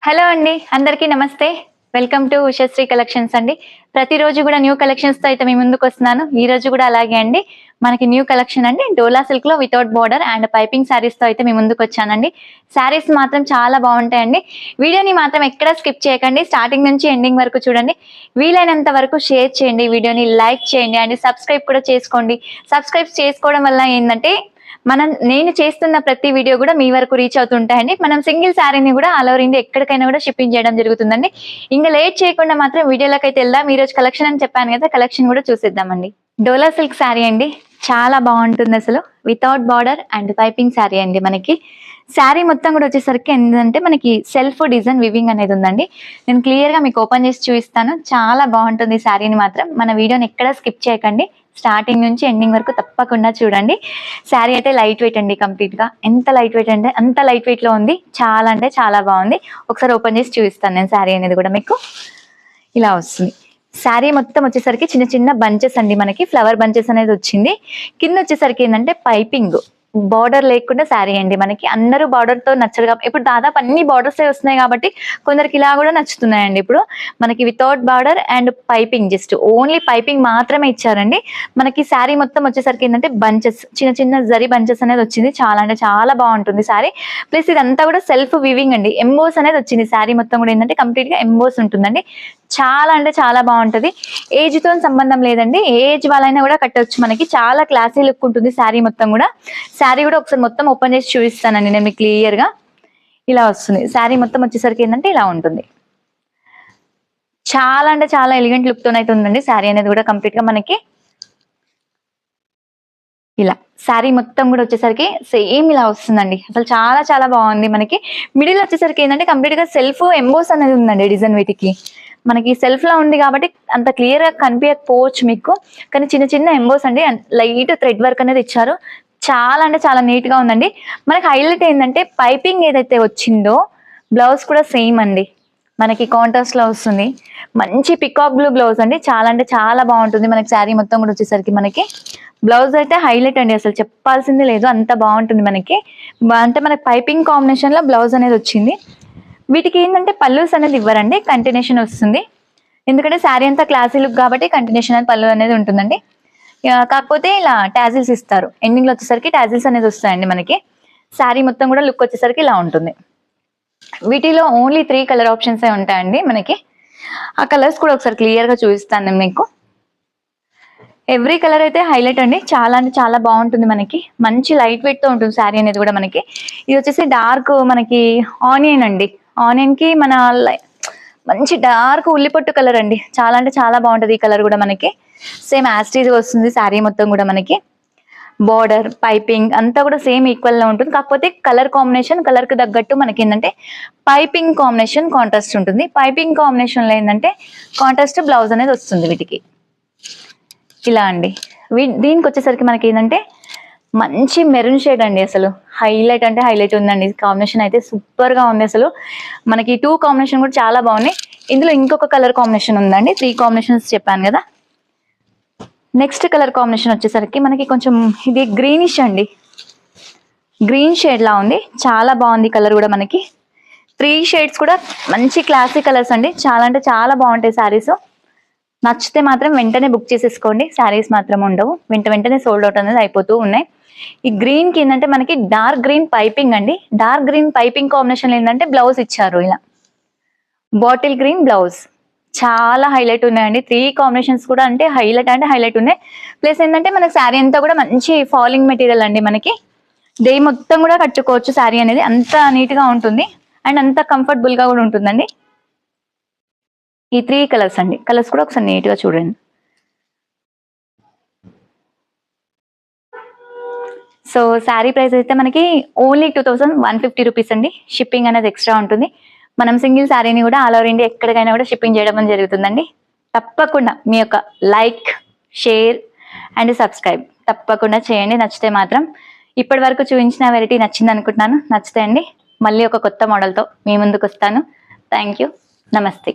Hello అండి, అందరికీ నమస్తే. వెల్కమ్ టు ఉషశ్రీ కలెక్షన్స్ అండి. ప్రతిరోజు కూడా న్యూ కలెక్షన్స్ తో అయితే మీ ముందుకు వస్తున్నాను. ఈ రోజు కూడా అలాగే అండి. మనకి న్యూ కలెక్షన్ అండి, డోలా సిల్క్ లో without border and piping saris తో అయితే మీ ముందుకు వచ్చానండి. శారీస్ మాత్రం చాలా బాగుంటాయండి. వీడియోని మాత్రం ఎక్కడ స్కిప్ చేయకండి, స్టార్టింగ్ నుంచి ఎండింగ్ వరకు చూడండి. వీలైనంత వరకు షేర్ చేయండి, వీడియోని లైక్ చేయండి అండ్ సబ్స్క్రైబ్ కూడా చేసుకోండి. సబ్స్క్రైబ్ చేసుకోవడం వల్ల ఏంటంటే నేను చేస్తున్న ప్రతి వీడియో కూడా మీ వరకు రీచ్ అవుతుంటాయండి. మనం సింగిల్ శారీని కూడా ఆల్ ఓవర్ ఇండియా ఎక్కడికైనా కూడా షిప్పింగ్ చేయడం జరుగుతుందండి. ఇంకా లేట్ చేయకుండా మాత్రం వీడియోలోకి అయితే వెళ్దాం. ఈ రోజు కలెక్షన్ అని చెప్పాను కదా, కలెక్షన్ కూడా చూసేద్దామండి. డోలా సిల్క్ శారీ అండి, చాలా బాగుంటుంది అసలు. Without border and piping sari అండి. మనకి శారీ మొత్తం కూడా వచ్చేసరికి ఏంటంటే మనకి సెల్ఫ్ డిజైన్ వివింగ్ అనేది ఉందండి. నేను క్లియర్ గా మీకు ఓపెన్ చేసి చూపిస్తాను. చాలా బాగుంటుంది ఈ శారీని మాత్రం. మన వీడియోని ఎక్కడ స్కిప్ చేయకండి, స్టార్టింగ్ నుంచి ఎండింగ్ వరకు తప్పకుండా చూడండి. శారీ అయితే లైట్ వెయిట్ అండి, కంప్లీట్ గా. ఎంత లైట్ వెయిట్ అంటే అంత లైట్ వెయిట్ లో ఉంది. చాలా అంటే చాలా బాగుంది. ఒకసారి ఓపెన్ చేసి చూపిస్తాను నేను శారీ అనేది కూడా మీకు. ఇలా వస్తుంది శారీ మొత్తం వచ్చేసరికి చిన్న చిన్న బంచెస్ అండి, మనకి ఫ్లవర్ బంచెస్ అనేది వచ్చింది. కింద వచ్చేసరికి ఏంటంటే పైపింగ్, బార్డర్ లేకుండా శారీ అండి. మనకి అందరూ బార్డర్ తో నచ్చరు, ఇప్పుడు దాదాపు అన్ని బార్డర్స్ వస్తున్నాయి కాబట్టి కొందరికి ఇలా కూడా నచ్చుతున్నాయండి. ఇప్పుడు మనకి without border and piping, just only piping మాత్రమే ఇచ్చారండి. మనకి శారీ మొత్తం వచ్చేసరికి ఏంటంటే బంచెస్, చిన్న చిన్న జరీ బంచెస్ అనేది వచ్చింది. చాలా అంటే చాలా బాగుంటుంది శారీ. ప్లస్ ఇదంతా కూడా సెల్ఫ్ వివింగ్ అండి. ఎంబోస్ అనేది వచ్చింది శారీ మొత్తం కూడా ఏంటంటే కంప్లీట్ గా ఎంబోస్ ఉంటుందండి. చాలా అంటే చాలా బాగుంటది. ఏజ్ తో సంబంధం లేదండి, ఏ ఏజ్ వాళ్ళైనా కూడా కట్టవచ్చు. మనకి చాలా క్లాసీ లుక్ ఉంటుంది శారీ మొత్తం కూడా. శారీ కూడా ఒకసారి మొత్తం ఓపెన్ చేసి చూపిస్తానండి నేను మీకు క్లియర్ గా. ఇలా వస్తుంది శారీ మొత్తం వచ్చేసరికి ఏంటంటే ఇలా ఉంటుంది. చాలా అంటే చాలా ఎలిగెంట్ లుక్ తోనైతే ఉందండి శారీ అనేది కూడా కంప్లీట్ గా. మనకి ఇలా శారీ మొత్తం కూడా వచ్చేసరికి సేమ్ ఇలా వస్తుందండి. అసలు చాలా చాలా బాగుంది. మనకి మిడిల్ వచ్చేసరికి ఏంటంటే కంప్లీట్ గా సెల్ఫ్ ఎంబోస్ అనేది ఉందండి డిజైన్. వీటికి మనకి సెల్ఫ్ లో ఉంది కాబట్టి అంత క్లియర్ గా కనిపించకపోవచ్చు మీకు, కానీ చిన్న చిన్న ఎంబోస్ అండి. లైట్ థ్రెడ్ వర్క్ అనేది ఇచ్చారు. చాలా అంటే చాలా నీట్ గా ఉందండి. మనకి హైలైట్ ఏంటంటే పైపింగ్ ఏదైతే వచ్చిందో బ్లౌజ్ కూడా సేమ్ అండి, మనకి కాంట్రాస్ట్ లో వస్తుంది. మంచి పికాక్ బ్లూ బ్లౌజ్ అండి. చాలా అంటే చాలా బాగుంటుంది. మనకి శారీ మొత్తం కూడా వచ్చేసరికి మనకి బ్లౌజ్ అయితే హైలైట్ అండి, అసలు చెప్పాల్సింది లేదు, అంత బాగుంటుంది. మనకి అంటే మనకి పైపింగ్ కాంబినేషన్ లో బ్లౌజ్ అనేది వచ్చింది. వీటికి ఏంటంటే పల్లూస్ అనేది ఇవ్వరండి, కంటిన్యూషన్ వస్తుంది. ఎందుకంటే శారీ అంతా క్లాసీ లుక్ కాబట్టి కంటిన్యూషన్ అనేది పళ్ళు అనేది ఉంటుందండి. కాకపోతే ఇలా టాజిల్స్ ఇస్తారు. ఎండింగ్ లో వచ్చేసరికి టాజిల్స్ అనేది వస్తాయండి మనకి. శారీ మొత్తం కూడా లుక్ వచ్చేసరికి ఇలా ఉంటుంది. వీటిలో ఓన్లీ 3 కలర్ ఆప్షన్స్ ఉంటాయండి మనకి. ఆ కలర్స్ కూడా ఒకసారి క్లియర్ గా చూపిస్తాను నేను మీకు. ఎవ్రీ కలర్ అయితే హైలైట్ అండి, చాలా అంటే చాలా బాగుంటుంది. మనకి మంచి లైట్ వెయిట్ తో ఉంటుంది శారీ అనేది కూడా. మనకి ఇది వచ్చేసి డార్క్ మనకి ఆనియన్ అండి. ఆనియన్ కి మన మంచి డార్క్ ఉల్లిపొట్టు కలర్ అండి. చాలా అంటే చాలా బాగుంటది ఈ కలర్ కూడా. మనకి సేమ్ యాస్టీజ్ వస్తుంది శారీ మొత్తం కూడా. మనకి బార్డర్ పైపింగ్ అంతా కూడా సేమ్ ఈక్వల్ గా ఉంటుంది. కాకపోతే కలర్ కాంబినేషన్, కలర్ కి తగ్గట్టు మనకి ఏంటంటే పైపింగ్ కాంబినేషన్ కాంట్రాస్ట్ ఉంటుంది. పైపింగ్ కాంబినేషన్ లో ఏంటంటే కాంట్రాస్ట్ బ్లౌజ్ అనేది వస్తుంది వీటికి. ఇలా అండి. దీనికి వచ్చేసరికి మనకి ఏంటంటే మంచి మెరూన్ షేడ్ అండి. అసలు హైలైట్ అంటే హైలైట్ ఉందండి. కాంబినేషన్ అయితే సూపర్ గా ఉంది అసలు. మనకి 2 కాంబినేషన్ కూడా చాలా బాగున్నాయి. ఇందులో ఇంకొక కలర్ కాంబినేషన్ ఉందండి. 3 కాంబినేషన్స్ చెప్పాను కదా. నెక్స్ట్ కలర్ కాంబినేషన్ వచ్చేసరికి మనకి కొంచెం ఇది గ్రీనిష్ అండి, గ్రీన్ షేడ్ లా ఉంది. చాలా బాగుంది కలర్ కూడా. మనకి 3 షేడ్స్ కూడా మంచి క్లాసిక్ కలర్స్ అండి. చాలా అంటే చాలా బాగుంటాయి శారీస్. నచ్చితే మాత్రం వెంటనే బుక్ చేసేసుకోండి. శారీస్ మాత్రం ఉండవు, వెంటనే సోల్డ్ అవుట్ అనేది అయిపోతూ ఉన్నాయి. ఈ గ్రీన్ కి ఏంటంటే మనకి డార్క్ గ్రీన్ పైపింగ్ అండి. డార్క్ గ్రీన్ పైపింగ్ కాంబినేషన్ ఏంటంటే బ్లౌజ్ ఇచ్చారు ఇలా, బాటిల్ గ్రీన్ బ్లౌజ్. చాలా హైలైట్ ఉన్నాయండి. 3 కాంబినేషన్స్ కూడా అంటే హైలైట్ ఉన్నాయి. ప్లస్ ఏంటంటే మనకి శారీ అంతా కూడా మంచి ఫాలింగ్ మెటీరియల్ అండి. మనకి డే మొత్తం కూడా కట్టుకోవచ్చు శారీ అనేది, అంత నీట్ గా ఉంటుంది అండ్ అంత కంఫర్టబుల్ గా కూడా ఉంటుందండి. ఈ 3 కలర్స్ అండి. కలర్స్ కూడా ఒకసారి నీట్ గా చూడండి. సో శారీ ప్రైస్ అయితే మనకి ఓన్లీ 2150 రూపీస్ అండి. షిప్పింగ్ అనేది ఎక్స్ట్రా ఉంటుంది. మనం సింగిల్ శారీని కూడా ఆల్ ఓవర్ ఇండియా ఎక్కడికైనా కూడా షిప్పింగ్ చేయడం జరుగుతుందండి. తప్పకుండా మీ యొక్క లైక్, షేర్ అండ్ సబ్స్క్రైబ్ తప్పకుండా చేయండి నచ్చితే మాత్రం. ఇప్పటి వరకు చూపించిన వెరైటీ నచ్చింది అనుకుంటున్నాను. నచ్చితే అండి మళ్ళీ ఒక కొత్త మోడల్తో మీ ముందుకు వస్తాను. Thank you. నమస్తే.